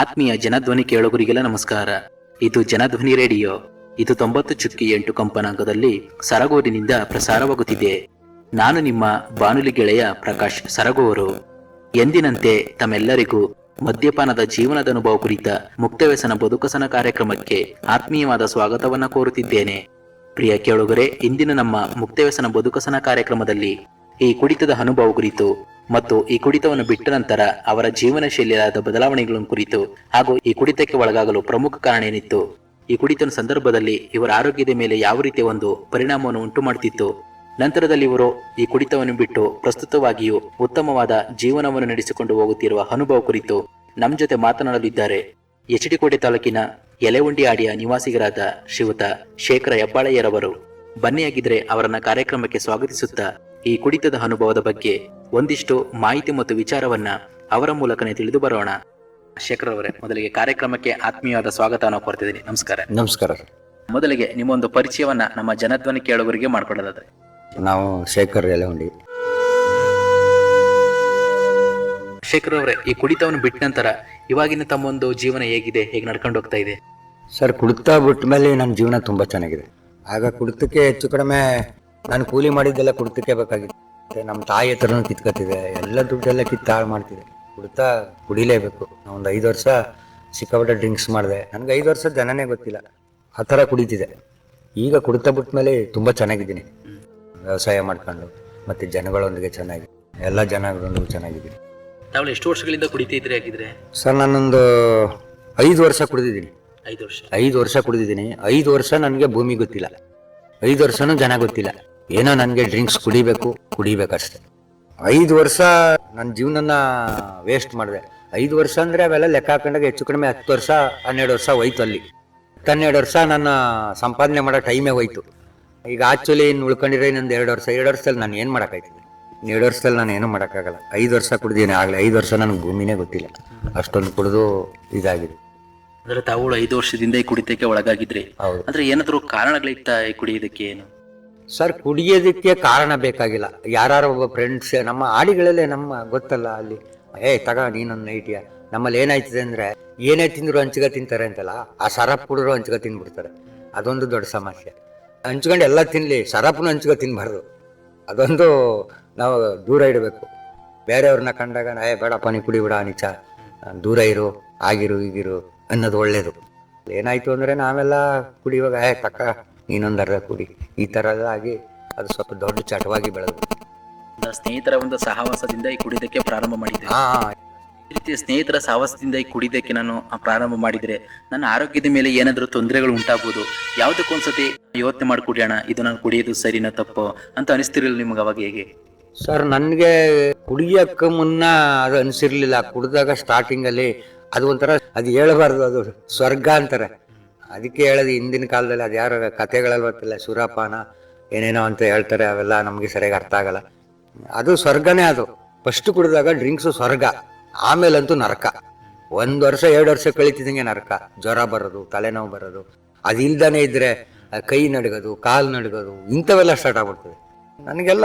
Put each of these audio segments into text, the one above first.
ಆತ್ಮೀಯ ಜನಧ್ವನಿ ಕೇಳುಗರಿಗೆಲ್ಲ ನಮಸ್ಕಾರ. ಇದು ಜನಧ್ವನಿ ರೇಡಿಯೋ. ಇದು 90.8 ಕಂಪನಾಂಕದಲ್ಲಿ ಸರಗೂರಿನಿಂದ ಪ್ರಸಾರವಾಗುತ್ತಿದೆ. ನಾನು ನಿಮ್ಮ ಬಾನುಲಿ ಗೆಳೆಯ ಪ್ರಕಾಶ್ ಸರಗೂರು. ಎಂದಿನಂತೆ ತಮ್ಮೆಲ್ಲರಿಗೂ ಮದ್ಯಪಾನದ ಜೀವನದ ಅನುಭವ ಕುರಿತ ಮುಕ್ತವ್ಯಸನ ಬದುಕಸನ ಕಾರ್ಯಕ್ರಮಕ್ಕೆ ಆತ್ಮೀಯವಾದ ಸ್ವಾಗತವನ್ನ ಕೋರುತ್ತಿದ್ದೇನೆ. ಪ್ರಿಯ ಕೇಳುಗರೆ, ಇಂದಿನ ನಮ್ಮ ಮುಕ್ತವ್ಯಸನ ಬದುಕಸನ ಕಾರ್ಯಕ್ರಮದಲ್ಲಿ ಈ ಕುಡಿತದ ಅನುಭವ ಕುರಿತು ಮತ್ತು ಈ ಕುಡಿತವನ್ನು ಬಿಟ್ಟ ನಂತರ ಅವರ ಜೀವನ ಶೈಲಿಯಾದ ಬದಲಾವಣೆಗಳನ್ನು ಕುರಿತು ಹಾಗೂ ಈ ಕುಡಿತಕ್ಕೆ ಒಳಗಾಗಲು ಪ್ರಮುಖ ಕಾರಣ ಏನಿತ್ತು, ಈ ಕುಡಿತದ ಸಂದರ್ಭದಲ್ಲಿ ಇವರ ಆರೋಗ್ಯದ ಮೇಲೆ ಯಾವ ರೀತಿಯ ಒಂದು ಪರಿಣಾಮವನ್ನು ಉಂಟು ಮಾಡುತ್ತಿತ್ತು, ನಂತರದಲ್ಲಿ ಇವರು ಈ ಕುಡಿತವನ್ನು ಬಿಟ್ಟು ಪ್ರಸ್ತುತವಾಗಿಯೂ ಉತ್ತಮವಾದ ಜೀವನವನ್ನು ನಡೆಸಿಕೊಂಡು ಹೋಗುತ್ತಿರುವ ಅನುಭವ ಕುರಿತು ನಮ್ಮ ಜೊತೆ ಮಾತನಾಡಲಿದ್ದಾರೆ ಎಚ್.ಡಿ. ತಾಲೂಕಿನ ಯಲೆವಂಡಿ ಆಡಿಯ ನಿವಾಸಿಗರಾದ ಶ್ರೀಯುತ ಶೇಖರ ಹೆಬ್ಬಾಳಯ್ಯರವರು. ಬನ್ನಿಯಾಗಿದ್ರೆ ಅವರನ್ನ ಕಾರ್ಯಕ್ರಮಕ್ಕೆ ಸ್ವಾಗತಿಸುತ್ತಾ ಈ ಕುಡಿತದ ಅನುಭವದ ಬಗ್ಗೆ ಒಂದಿಷ್ಟು ಮಾಹಿತಿ ಮತ್ತು ವಿಚಾರವನ್ನ ಅವರ ಮೂಲಕನೇ ತಿಳಿದು ಬರೋಣ. ಶೇಖರ್ ಅವರೇ, ಮೊದಲಿಗೆ ಕಾರ್ಯಕ್ರಮಕ್ಕೆ ಆತ್ಮೀಯವಾದ ಸ್ವಾಗತವನ್ನು ಕೋರ್ತಿದ್ದೀನಿ. ನಮಸ್ಕಾರ. ನಮಸ್ಕಾರ. ಮೊದಲಿಗೆ ನಿಮ್ಮೊಂದು ಪರಿಚಯವನ್ನ ನಮ್ಮ ಜನಧ್ವನಿ ಕೇಳುಗರಿಗೆ ಮಾಡಿಕೊಡೋದಾದ್ರೆ. ನಾವು ಶೇಖರ್ ಯಲೆವಂಡಿ. ಶೇಖರ್ ಅವರೇ, ಈ ಕುಡಿತವನ್ನು ಬಿಟ್ಟ ನಂತರ ಇವಾಗಿನ ತಮ್ಮೊಂದು ಜೀವನ ಹೇಗಿದೆ, ಹೇಗೆ ನಡ್ಕೊಂಡು ಹೋಗ್ತಾ ಇದೆ? ಸರ್, ಕುಡಿತ ಬಿಟ್ಟ ಮೇಲೆ ನನ್ನ ಜೀವನ ತುಂಬ ಚೆನ್ನಾಗಿದೆ. ಆಗ ಕುಡಿತಕ್ಕೆ ಹೆಚ್ಚು ಕಡಿಮೆ ನಾನು ಕೂಲಿ ಮಾಡಿದ್ದೆಲ್ಲ ಕುಡಿತಕ್ಕೆ ಬೇಕಾಗಿತ್ತು. ನಮ್ಮ ತಾಯಿ ಹತ್ರನೂ ಕಿತ್ಕೊತಿದೆ, ಎಲ್ಲ ದುಡ್ಡೆಲ್ಲ ಕಿತ್ತಾಳು ಮಾಡ್ತಿದೆ. ಕುಡಿತ ಕುಡಿಲೇಬೇಕು. ಒಂದು 5 ವರ್ಷ ಸಿಕ್ಕಾಪಟ್ಟೆ ಡ್ರಿಂಕ್ಸ್ ಮಾಡಿದೆ. ನನಗೆ 5 ವರ್ಷ ಜನನೇ ಗೊತ್ತಿಲ್ಲ, ಆ ಥರ ಕುಡಿತಿದೆ. ಈಗ ಕುಡಿತ ಬಿಟ್ಟ ಮೇಲೆ ತುಂಬ ಚೆನ್ನಾಗಿದ್ದೀನಿ. ವ್ಯವಸಾಯ ಮಾಡ್ಕೊಂಡು ಮತ್ತು ಜನಗಳೊಂದಿಗೆ ಚೆನ್ನಾಗಿ, ಎಲ್ಲ ಜನಗಳೊಂದಿಗೆ ಚೆನ್ನಾಗಿದ್ದೀನಿ. ತಾವು ಎಷ್ಟು ವರ್ಷಗಳಿಂದ ಕುಡಿತಿದ್ರೆ ಆಗಿದ್ರೆ? ಸರ್, ನಾನೊಂದು 5 ವರ್ಷ ಕುಡಿದಿದ್ದೀನಿ. 5 ವರ್ಷ ಕುಡಿದಿದ್ದೀನಿ. 5 ವರ್ಷ ನನಗೆ ಭೂಮಿ ಗೊತ್ತಿಲ್ಲ, 5 ವರ್ಷನೂ ಜನ ಗೊತ್ತಿಲ್ಲ. ಏನೋ ನನಗೆ ಡ್ರಿಂಕ್ಸ್ ಕುಡಿಬೇಕಷ್ಟೆ. 5 ವರ್ಷ ನನ್ನ ಜೀವನನ ವೇಸ್ಟ್ ಮಾಡಿದೆ. 5 ವರ್ಷ ಅಂದರೆ ಅವೆಲ್ಲ ಲೆಕ್ಕ ಹಾಕೊಂಡಾಗ ಹೆಚ್ಚು ಕಡಿಮೆ 10 ವರ್ಷ 12 ವರ್ಷ ಹೋಯ್ತು. ಅಲ್ಲಿ 12 ವರ್ಷ ನನ್ನ ಸಂಪಾದನೆ ಮಾಡೋ ಟೈಮೇ ಹೋಯ್ತು. ಈಗ ಆಕ್ಚುಲಿ ಇನ್ನು ಉಳ್ಕೊಂಡಿರೋ ಇನ್ನೊಂದು 2 ವರ್ಷ. 2 ವರ್ಷದಲ್ಲಿ ನಾನು ಏನು ಮಾಡೋಕ್ಕಾಯ್ತದೆ? 2 ವರ್ಷದಲ್ಲಿ ನಾನು ಏನೂ ಮಾಡೋಕ್ಕಾಗಲ್ಲ. 5 ವರ್ಷ ಕುಡಿದೀನಿ ಆಗಲೇ. 5 ವರ್ಷ ನನಗೆ ಭೂಮಿನೇ ಗೊತ್ತಿಲ್ಲ, ಅಷ್ಟೊಂದು ಕುಡಿದು ಇದಾಗಿದೆ. ಅಂದ್ರೆ ತಾವು 5 ವರ್ಷದಿಂದ ಈ ಕುಡಿತಕ್ಕೆ ಒಳಗಾಗಿದ್ರಿ. ಹೌದು. ಅಂದ್ರೆ ಏನಾದ್ರು ಕಾರಣಗಳಿತ್ತ ಈ ಕುಡಿಯೋದಕ್ಕೆ? ಏನು ಸರ್, ಕುಡಿಯೋದಕ್ಕೆ ಕಾರಣ ಬೇಕಾಗಿಲ್ಲ. ಯಾರು ಒಬ್ಬ ಫ್ರೆಂಡ್ಸ್ ನಮ್ಮ ಆಡಿಗಳಲ್ಲೇ ನಮ್ಮ ಗೊತ್ತಲ್ಲ, ಅಲ್ಲಿ ತಗ ನೀನೊಂದು ನೈಟಿಯ. ನಮ್ಮಲ್ಲಿ ಏನಾಯ್ತದೆ ಅಂದರೆ, ಏನೇ ತಿಂದ್ರು ಹಂಚ್ಗ ತಿಂತಾರೆ ಅಂತಲ್ಲ, ಆ ಸರಪ್ ಕುಡಿದ್ರು ಹಂಚ್ಗ ತಿಂದ್ಬಿಡ್ತಾರೆ. ಅದೊಂದು ದೊಡ್ಡ ಸಮಸ್ಯೆ. ಹಂಚ್ಕೊಂಡು ಎಲ್ಲ ತಿನ್ನಲಿ, ಸರಪ್ನು ಹಂಚ್ಗ ತಿನ್ನಬಾರ್ದು. ಅದೊಂದು ನಾವು ದೂರ ಇಡಬೇಕು. ಬೇರೆಯವ್ರನ್ನ ಕಂಡಾಗ ಬೇಡಪ್ಪ ನೀ ಕುಡಿಬಿಡ, ನಿಚ ದೂರ ಇರು, ಆಗಿರು ಈಗಿರು ಅನ್ನೋದು ಒಳ್ಳೇದು. ಏನಾಯ್ತು ಅಂದರೆ ನಾವೆಲ್ಲ ಕುಡಿಯುವಾಗ ತಕ್ಕ ನೀನೊಂದು ಅರ್ಧ ಕುಡಿ, ಈ ಥರ ಎಲ್ಲ ಆಗಿ ಅದು ಸ್ವಲ್ಪ ದೊಡ್ಡ ಚಟವಾಗಿ ಬೆಳೆದು. ಸ್ನೇಹಿತರ ಒಂದು ಸಹವಾಸದಿಂದ ಈ ಕುಡಿದಕ್ಕೆ ಪ್ರಾರಂಭ ಮಾಡಿದ್ದೆ. ಈ ರೀತಿಯ ಸ್ನೇಹಿತರ ಸಹವಾಸದಿಂದ ಈ ಕುಡಿದಕ್ಕೆ ನಾನು ಪ್ರಾರಂಭ ಮಾಡಿದ್ರೆ ನನ್ನ ಆರೋಗ್ಯದ ಮೇಲೆ ಏನಾದರೂ ತೊಂದರೆಗಳು ಉಂಟಾಗ್ಬೋದು. ಯಾವುದಕ್ಕೊಂದ್ಸತಿ ಯೋಚನೆ ಮಾಡಿ ಕುಡಿಯೋಣ, ಇದು ನಾನು ಕುಡಿಯೋದು ಸರಿನಾ ತಪ್ಪು ಅಂತ ಅನಿಸ್ತಿರಲಿಲ್ಲ ನಿಮ್ಗೆ ಅವಾಗ? ಹೇಗೆ ಸರ್, ನನಗೆ ಕುಡಿಯೋಕ್ಕೆ ಮುನ್ನ ಅದು ಅನಿಸಿರ್ಲಿಲ್ಲ. ಕುಡಿದಾಗ ಸ್ಟಾರ್ಟಿಂಗಲ್ಲಿ ಅದು ಒಂಥರ, ಅದು ಹೇಳಬಾರ್ದು, ಅದು ಸ್ವರ್ಗ ಅಂತಾರೆ. ಅದಕ್ಕೆ ಹೇಳೋದು ಹಿಂದಿನ ಕಾಲದಲ್ಲಿ. ಅದು ಯಾರು ಕಥೆಗಳಲ್ಲಿ ಗೊತ್ತಿಲ್ಲ, ಸುರಾಪಾನ ಏನೇನೋ ಅಂತ ಹೇಳ್ತಾರೆ, ಅವೆಲ್ಲ ನಮಗೆ ಸರಿಯಾಗಿ ಅರ್ಥ ಆಗಲ್ಲ. ಅದು ಸ್ವರ್ಗನೇ. ಅದು ಫಸ್ಟ್ ಕುಡಿದಾಗ ಡ್ರಿಂಕ್ಸು ಸ್ವರ್ಗ, ಆಮೇಲಂತೂ ನರಕ. 1 ವರ್ಷ 2 ವರ್ಷ ಕಳೀತಿದ್ದಂಗೆ ನರಕ. ಜ್ವರ ಬರೋದು, ತಲೆನೋವು ಬರೋದು, ಅದು ಇಲ್ದಾನೆ ಇದ್ರೆ ಕೈ ನಡ್ಗೋದು, ಕಾಲು ನಡ್ಗೋದು, ಇಂಥವೆಲ್ಲ ಸ್ಟಾರ್ಟ್ ಆಗ್ಬಿಡ್ತದೆ. ನನಗೆಲ್ಲ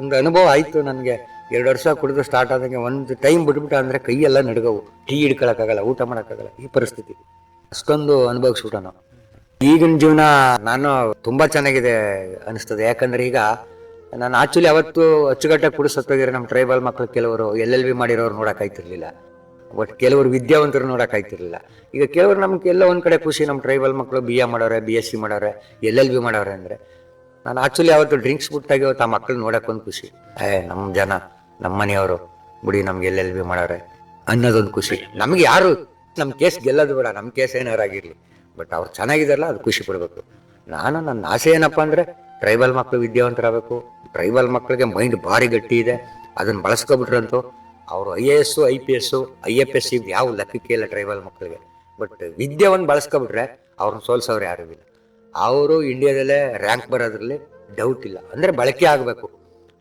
ಒಂದು ಅನುಭವ ಆಯಿತು. ನನಗೆ 2 ವರ್ಷ ಕುಡಿದು ಸ್ಟಾರ್ಟ್ ಆದಂಗೆ ಒಂದು ಟೈಮ್ ಬಿಟ್ಬಿಟ್ಟ ಅಂದರೆ ಕೈಯೆಲ್ಲ ನಡ್ಗವು, ಟೀ ಹಿಡ್ಕೊಳಕ್ಕಾಗಲ್ಲ, ಊಟ ಮಾಡೋಕ್ಕಾಗಲ್ಲ, ಈ ಪರಿಸ್ಥಿತಿ. ಅಷ್ಟೊಂದು ಅನುಭವಿಸ್ಬಿಟ್ಟ ನಾವು. ಈಗಿನ ಜೀವನ ನಾನು ತುಂಬ ಚೆನ್ನಾಗಿದೆ ಅನಿಸ್ತದೆ. ಯಾಕಂದರೆ ಈಗ ನಾನು ಆಕ್ಚುಲಿ ಅವತ್ತು ಅಚ್ಚುಕಟ್ಟಾಗಿ ಕುಡಿಸೋಗಿರೋ ನಮ್ಮ ಟ್ರೈಬಲ್ ಮಕ್ಕಳು ಕೆಲವರು LLB ಮಾಡಿರೋರು ನೋಡೋಕ್ಕಾಯ್ತಿರ್ಲಿಲ್ಲ, ಬಟ್ ಕೆಲವರು ವಿದ್ಯಾವಂತರು ನೋಡೋಕ್ಕಾಯ್ತಿರ್ಲಿಲ್ಲ. ಈಗ ಕೆಲವರು ನಮ್ಗೆ ಎಲ್ಲ ಒಂದು ಕಡೆ ಖುಷಿ, ನಮ್ಮ ಟ್ರೈಬಲ್ ಮಕ್ಕಳು BA ಮಾಡೋರೆ, BSc ಮಾಡೋರೆ, LLB ಮಾಡೋರೆ ಅಂದರೆ. ನಾನು ಆಕ್ಚುಲಿ ಅವತ್ತು ಡ್ರಿಂಕ್ಸ್ ಬಿಟ್ಟಾಗಿ ಅವತ್ತು ಆ ಮಕ್ಕಳು ನೋಡೋಕ್ಕೊಂದು ಖುಷಿ. ನಮ್ಮ ಜನ, ನಮ್ಮ ಮನೆಯವರು ಬಿಡಿ ನಮ್ಗೆ LLB ಮಾಡೋರೆ ಅನ್ನೋದೊಂದು ಖುಷಿ. ನಮ್ಗೆ ಯಾರು ನಮ್ಮ ಕೇಸ್ ಗೆಲ್ಲೋದು ಬೇಡ, ನಮ್ಮ ಕೇಸ್ ಏನಾರು ಆಗಿರಲಿ, ಬಟ್ ಅವ್ರು ಚೆನ್ನಾಗಿದಾರಲ್ಲ ಅದು ಖುಷಿ ಪಡಬೇಕು. ನನ್ನ ಆಸೆ ಏನಪ್ಪ ಅಂದರೆ ಟ್ರೈಬಲ್ ಮಕ್ಕಳು ವಿದ್ಯಾವಂತರಾಗಬೇಕು. ಟ್ರೈಬಲ್ ಮಕ್ಕಳಿಗೆ ಮೈಂಡ್ ಭಾರಿ ಗಟ್ಟಿ ಇದೆ, ಅದನ್ನು ಬಳಸ್ಕೊಬಿಟ್ರಂತೂ ಅವರು IAS IPS IFS ಇದು ಯಾವ ಲೆಕ್ಕಕ್ಕೆ ಇಲ್ಲ ಟ್ರೈಬಲ್ ಮಕ್ಕಳಿಗೆ. ಬಟ್ ವಿದ್ಯೆಯನ್ನು ಬಳಸ್ಕೊಬಿಟ್ರೆ ಅವ್ರನ್ನ ಸೋಲ್ಸೋರು ಯಾರೂ ಇಲ್ಲ. ಅವರು ಇಂಡಿಯಾದಲ್ಲೇ ರ್ಯಾಂಕ್ ಬರೋದ್ರಲ್ಲಿ ಡೌಟ್ ಇಲ್ಲ. ಅಂದರೆ ಬಳಕೆ ಆಗಬೇಕು,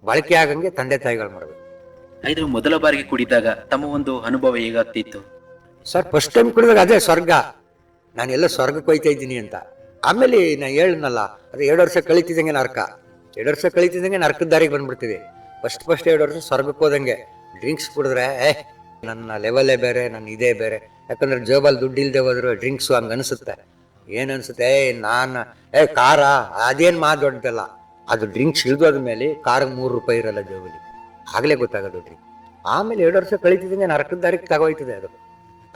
ಬಳಕೆ ಆಗಂಗೆ ತಂದೆ ತಾಯಿಗಳು ಮಾಡಬೇಕು. ಐದು ಮೊದಲ ಬಾರಿಗೆ ಕುಡಿದಾಗ ತಮ್ಮ ಒಂದು ಅನುಭವ ಹೇಗಾಗ್ತಿತ್ತು? ಸರ್, ಫಸ್ಟ್ ಟೈಮ್ ಕುಡಿದಾಗ ಅದೇ ಸ್ವರ್ಗ. ನಾನೆಲ್ಲ ಸ್ವರ್ಗಕ್ಕೆ ಹೋಯ್ತಾ ಇದ್ದೀನಿ ಅಂತ. ಆಮೇಲೆ ನಾನು ಹೇಳನಲ್ಲ, ಅದು 2 ವರ್ಷ ಕಳೀತಿದ್ದಂಗೆ ನರಕ. 2 ವರ್ಷ ಕಳೀತಿದ್ದಂಗೆ ನರಕದ ದಾರಿಗೆ ಬಂದ್ಬಿಡ್ತೀವಿ. ಫಸ್ಟ್ 2 ವರ್ಷ ಸ್ವರ್ಗಕ್ಕೆ ಹೋದಂಗೆ. ಡ್ರಿಂಕ್ಸ್ ಕುಡಿದ್ರೆ ನನ್ನ ಲೆವೆಲ್ಲೇ ಬೇರೆ, ನನ್ನ ಇದೇ ಬೇರೆ. ಯಾಕಂದ್ರೆ ಜೇಬಲ್ಲಿ ದುಡ್ಡು ಇಲ್ಲದೆ ಹೋದ್ರು ಡ್ರಿಂಕ್ಸು ಹಂಗೆ ಅನಿಸುತ್ತೆ. ಏನು ಅನಿಸುತ್ತೆ, ಕಾರ ಅದೇನು ದೊಡ್ಡದಲ್ಲ. ಅದು ಡ್ರಿಂಕ್ಸ್ ಇಳಿದೋದ ಮೇಲೆ ಕಾರಿಗೆ ₹3 ಇರಲ್ಲ ಜೇಬಲ್ಲಿ, ಆಗಲೇ ಗೊತ್ತಾಗೋದು ಡ್ರಿಂಕ್. ಆಮೇಲೆ 2 ವರ್ಷ ಕಳೀತಿದ್ದಂಗೆ ನರಕದ ದಾರಿಗೆ ತಗೋಯ್ತದೆ ಅದು.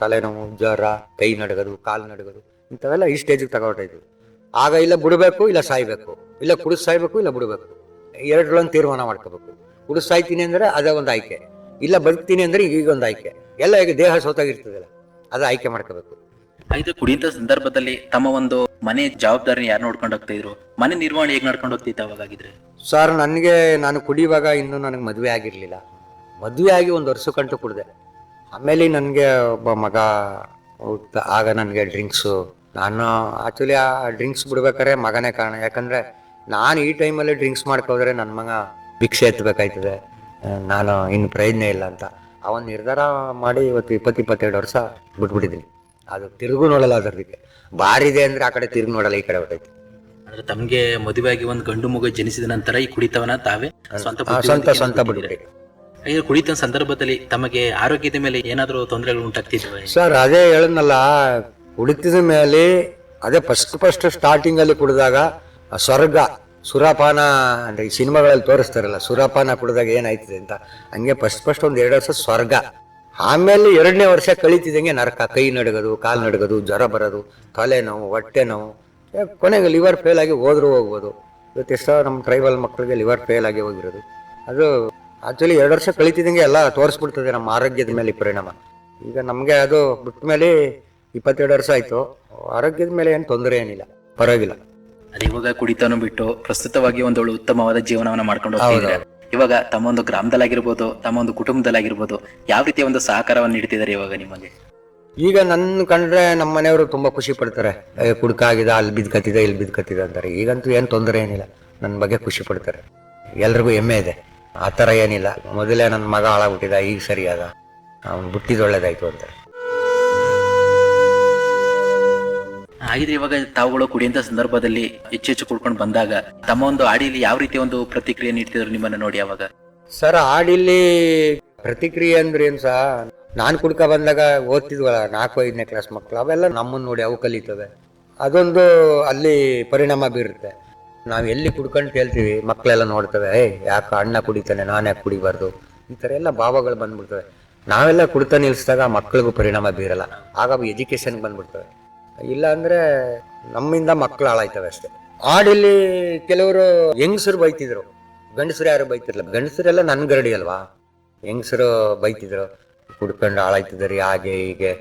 ತಲೆನೋವು, ಜ್ವರ, ಕೈ ನಡಗೋದು, ಕಾಲು ನಡಗೋದು, ಇಂಥವೆಲ್ಲ ಈ ಸ್ಟೇಜಿಗೆ ತಗೊಳ್ತಾಯಿದ್ವಿ. ಆಗ ಇಲ್ಲ ಬಿಡಬೇಕು, ಇಲ್ಲ ಸಾಯ್ಬೇಕು, ಇಲ್ಲ ಕುಡಿದು ಸಾಯ್ಬೇಕು, ಇಲ್ಲ ಬಿಡಬೇಕು, ಎರಡರಲ್ಲೊಂದು ತೀರ್ಮಾನ ಮಾಡ್ಕೋಬೇಕು. ಕುಡಿದು ಸಾಯ್ತೀನಿ ಅಂದರೆ ಅದೇ ಒಂದು ಆಯ್ಕೆ, ಇಲ್ಲ ಬದುಕ್ತೀನಿ ಅಂದರೆ ಈಗೊಂದು ಆಯ್ಕೆ. ಎಲ್ಲ ಈಗ ದೇಹ ಸೋತಾಗಿರ್ತದಲ್ಲ, ಅದು ಆಯ್ಕೆ ಮಾಡ್ಕೋಬೇಕು. ಇದು ಕುಡಿಯಂತ ಸಂದರ್ಭದಲ್ಲಿ ತಮ್ಮ ಒಂದು ಮನೆ ಜವಾಬ್ದಾರಿ ಯಾರು ನೋಡ್ಕೊಂಡು ಹೋಗ್ತಾ ಇದ್ರು, ಮನೆ ನಿರ್ವಹಣೆ ಹೇಗೆ ನಡ್ಕೊಂಡು ಹೋಗ್ತಿತ್ತು ಅವಾಗಾಗಿದ್ರೆ? ಸರ್, ನಾನು ಕುಡಿಯುವಾಗ ಇನ್ನೂ ನನಗೆ ಮದುವೆ ಆಗಿರಲಿಲ್ಲ. ಮದುವೆ ಆಗಿ 1 ವರ್ಷಕ್ಕಂಟು ಕುಡಿದೆ. ಆಮೇಲೆ ನನಗೆ ಒಬ್ಬ ಮಗ ಹುಟ್ಟ. ಆಗ ನನಗೆ ಡ್ರಿಂಕ್ಸು, ನಾನು ಆ್ಯಕ್ಚುಲಿ ಆ ಡ್ರಿಂಕ್ಸ್ ಬಿಡ್ಬೇಕಾದ್ರೆ ಮಗನೇ ಕಾರಣ. ಯಾಕಂದರೆ ನಾನು ಈ ಟೈಮಲ್ಲಿ ಡ್ರಿಂಕ್ಸ್ ಮಾಡ್ಕೋದ್ರೆ ನನ್ನ ಮಗ ಭಿಕ್ಷೆ ಎತ್ತಬೇಕಾಯ್ತದೆ, ನಾನು ಇನ್ನು ಪ್ರಯೋಜನ ಇಲ್ಲ ಅಂತ ಆ ಒಂದು ನಿರ್ಧಾರ ಮಾಡಿ ಇವತ್ತು 22 ವರ್ಷ ಬಿಟ್ಬಿಟ್ಟಿದ್ದೀನಿ. ಅದು ತಿರುಗು ನೋಡಲ್ಲ, ಅದಕ್ಕೆ ಬಾರಿದೆ ಅಂದರೆ ಆ ಕಡೆ ತಿರುಗಿ ನೋಡಲ್ಲ, ಈ ಕಡೆ ಹೊರಟೈತೆ. ಅಂದ್ರೆ ತಮಗೆ ಮದುವೆಯಾಗಿ ಒಂದು ಗಂಡು ಮಗು ಜನಿಸಿದ ನಂತರ ಈ ಕುಡಿತವನ್ನ ತಾವೇ ಸ್ವಂತ ಬಿಡ್ಬಿಟ್ಟೆ. ಈಗ ಕುಡಿತ ಸಂದರ್ಭದಲ್ಲಿ ತಮಗೆ ಆರೋಗ್ಯದ ಮೇಲೆ ಏನಾದರೂ ತೊಂದರೆಗಳು ಉಂಟಾಗ್ತಿದ್ವೆ? ಸರ್, ಅದೇ ಹೇಳದ್ನಲ್ಲ, ಕುಡಿತದ ಮೇಲೆ ಅದೇ ಫಸ್ಟ್ ಸ್ಟಾರ್ಟಿಂಗಲ್ಲಿ ಕುಡಿದಾಗ ಸ್ವರ್ಗ ಸುರಾಪಾನ ಅಂದರೆ ಈ ಸಿನಿಮಾಗಳಲ್ಲಿ ತೋರಿಸ್ತಾರಲ್ಲ, ಸುರಾಪಾನ ಕುಡಿದಾಗ ಏನಾಯ್ತದೆ ಅಂತ, ಹಂಗೆ ಫಸ್ಟ್ ಒಂದು 2 ವರ್ಷ ಸ್ವರ್ಗ. ಆಮೇಲೆ 2ನೇ ವರ್ಷ ಕಳೀತಿದ್ದಂಗೆ ನರಕ. ಕೈ ನಡಗೋದು, ಕಾಲು ನಡಗೋದು, ಜ್ವರ ಬರೋದು, ತಲೆ ನೋವು, ಹೊಟ್ಟೆ ನೋವು, ಕೊನೆಗೆ ಲಿವರ್ ಫೇಲ್ ಆಗಿ ಹೋಗ್ಬೋದು. ಇವತ್ತು ಎಷ್ಟೋ ನಮ್ಮ ಟ್ರೈಬಲ್ ಮಕ್ಕಳಿಗೆ ಲಿವರ್ ಫೇಲ್ ಆಗಿ ಹೋಗಿರೋದು. ಅದು ಆ್ಯಕ್ಚುಲಿ 2 ವರ್ಷ ಕಳೀತಿದ್ದಂಗೆ ಎಲ್ಲ ತೋರಿಸ್ಬಿಡ್ತದೆ ನಮ್ಮ ಆರೋಗ್ಯದ ಮೇಲೆ ಪರಿಣಾಮ. ಈಗ ನಮಗೆ ಅದು ಬಿಟ್ಟ ಮೇಲೆ 22 ವರ್ಷ ಆಯಿತು, ಆರೋಗ್ಯದ ಮೇಲೆ ಏನು ತೊಂದರೆ ಏನಿಲ್ಲ, ಪರವಾಗಿಲ್ಲ. ಅದು ಇವಾಗ ಕುಡಿತನೂ ಬಿಟ್ಟು ಪ್ರಸ್ತುತವಾಗಿ ಒಂದೊಳ್ಳೆ ಉತ್ತಮವಾದ ಜೀವನವನ್ನ ಮಾಡ್ಕೊಂಡು ಹೋಗ್ತಿದ್ದಾರೆ. ಇವಾಗ ತಮ್ಮ ಒಂದು ಗ್ರಾಮದಲ್ಲಾಗಿರ್ಬೋದು, ತಮ್ಮ ಒಂದು ಕುಟುಂಬದಲ್ಲಾಗಿರ್ಬೋದು, ಯಾವ ರೀತಿಯ ಒಂದು ಸಹಕಾರವನ್ನು ನೀಡ್ತಿದ್ದಾರೆ ಇವಾಗ ನಿಮಗೆ? ಈಗ ನನ್ನ ಕಂಡ್ರೆ ನಮ್ಮ ಮನೆಯವರು ತುಂಬ ಖುಷಿ ಪಡ್ತಾರೆ. ಕುಡ್ಕ ಆಗಿದೆ, ಅಲ್ಲಿ ಬಿದ್ಕತ್ತಿದೆ, ಇಲ್ಲಿ ಬಿದ್ಕತ್ತಿದೆ ಅಂತಾರೆ. ಈಗಂತೂ ಏನು ತೊಂದರೆ ಏನಿಲ್ಲ, ನನ್ನ ಬಗ್ಗೆ ಖುಷಿ ಪಡ್ತಾರೆ. ಎಲ್ರಿಗೂ ಹೆಮ್ಮೆ ಇದೆ. ಆ ಥರ ಏನಿಲ್ಲ. ಮೊದಲೇ ನನ್ನ ಮಗ ಹಾಳಾಗ್ಬಿಟ್ಟಿದ, ಈಗ ಸರಿಯಾದ, ಅವ್ನು ಬಿಟ್ಟಿದ್ದು ಒಳ್ಳೇದಾಯ್ತು ಅಂತಾರೆ. ಹಾಗಿದ್ರೆ ಇವಾಗ ತಾವುಗಳು ಕುಡಿಯಂತ ಸಂದರ್ಭದಲ್ಲಿ ಹೆಚ್ಚು ಕುಡ್ಕೊಂಡು ಬಂದಾಗ ತಮ್ಮ ಒಂದು ಆಡಿಯಲ್ಲಿ ಯಾವ ರೀತಿಯ ಒಂದು ಪ್ರತಿಕ್ರಿಯೆ ನೀಡ್ತಿದ್ರು ನಿಮ್ಮನ್ನ ನೋಡಿ ಅವಾಗ? ಸರ್, ಆಡಿಲ್ಲಿ ಪ್ರತಿಕ್ರಿಯೆ ಅಂದ್ರೆ ಏನು ಸಹ, ನಾನು ಕುಡ್ಕ ಬಂದಾಗ ಓದ್ತಿದ್ವಲ್ಲ 4-5ನೇ ಕ್ಲಾಸ್ ಮಕ್ಕಳು, ಅವೆಲ್ಲ ನಮ್ಮನ್ನು ನೋಡಿ ಅವು ಕಲಿತವೆ. ಅದೊಂದು ಅಲ್ಲಿ ಪರಿಣಾಮ ಬೀರುತ್ತೆ. ನಾವು ಎಲ್ಲಿ ಕುಡ್ಕೊಂಡು ಕೇಳ್ತೀವಿ, ಮಕ್ಕಳೆಲ್ಲ ನೋಡ್ತವೆ, ಯಾಕೆ ಅಣ್ಣ ಕುಡಿತಾನೆ, ನಾನು ಯಾಕೆ ಕುಡಿಬಾರ್ದು, ಈ ಥರ ಎಲ್ಲ ಭಾವಗಳು ಬಂದ್ಬಿಡ್ತವೆ. ನಾವೆಲ್ಲ ಕುಡ್ತಾ ನಿಲ್ಲಿಸಿದಾಗ ಮಕ್ಕಳಿಗೂ ಪರಿಣಾಮ ಬೀರಲ್ಲ, ಆಗ ಎಜುಕೇಶನ್ಗೆ ಬಂದ್ಬಿಡ್ತವೆ. ಇಲ್ಲ ಅಂದರೆ ನಮ್ಮಿಂದ ಮಕ್ಕಳು ಹಾಳಾಯ್ತವೆ ಅಷ್ಟೇ. ಆಡಿಲ್ಲಿ ಕೆಲವರು ಹೆಂಗಸರು ಬೈತಿದ್ರು, ಗಂಡಸರು ಯಾರು ಬೈತಿರ್ಲಿಲ್ಲ. ಗಂಡಸರೆಲ್ಲ ನನ್ನ ಗರಡಿ ಅಲ್ವಾ, ಹೆಂಗಸರು ಬೈತಿದ್ರು, ಕುಡ್ಕೊಂಡು ಹಾಳಾಯ್ತಿದ್ರಿ, ಹಾಗೆ ಹೀಗೆ,